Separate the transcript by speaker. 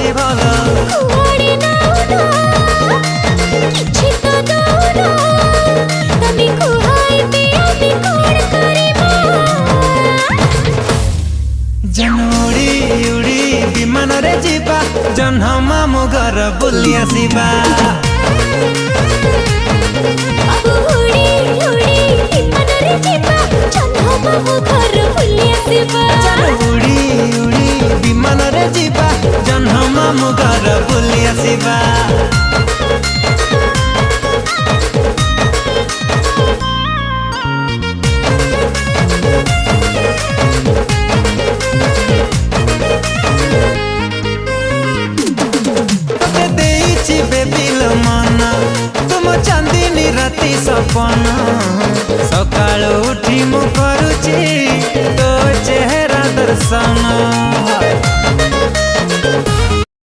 Speaker 1: ଅଛି ଭଲ
Speaker 2: କୁଆଡ଼େ ନାଉନା କିଛି ତ ଦଉନା ତମେ କୁହାଇବେ ଆମେ କଣ କରିବା
Speaker 1: ଉଡ଼ି ଉଡ଼ି ବିମାନରେ ଯିବା ଜହ୍ନ ମାମୁଁ ଘର ବୁଲି ଆସିବା
Speaker 2: ବାବୁ ଉଡ଼ି ଉଡ଼ି ବିମାନରେ ଯିବା ଜହ୍ନ ମାମୁଁ ଘର ବୁଲି ଆସିବା
Speaker 1: ଉଡ଼ି ଉଡ଼ି ବିମାନରେ ଯିବା ଜହ୍ନ ମାମୁଁ ଘର ବୁଲି ଆସିବା चांदनी राति सपन सकाल उठी मु करुची तो चेहरा दर्शन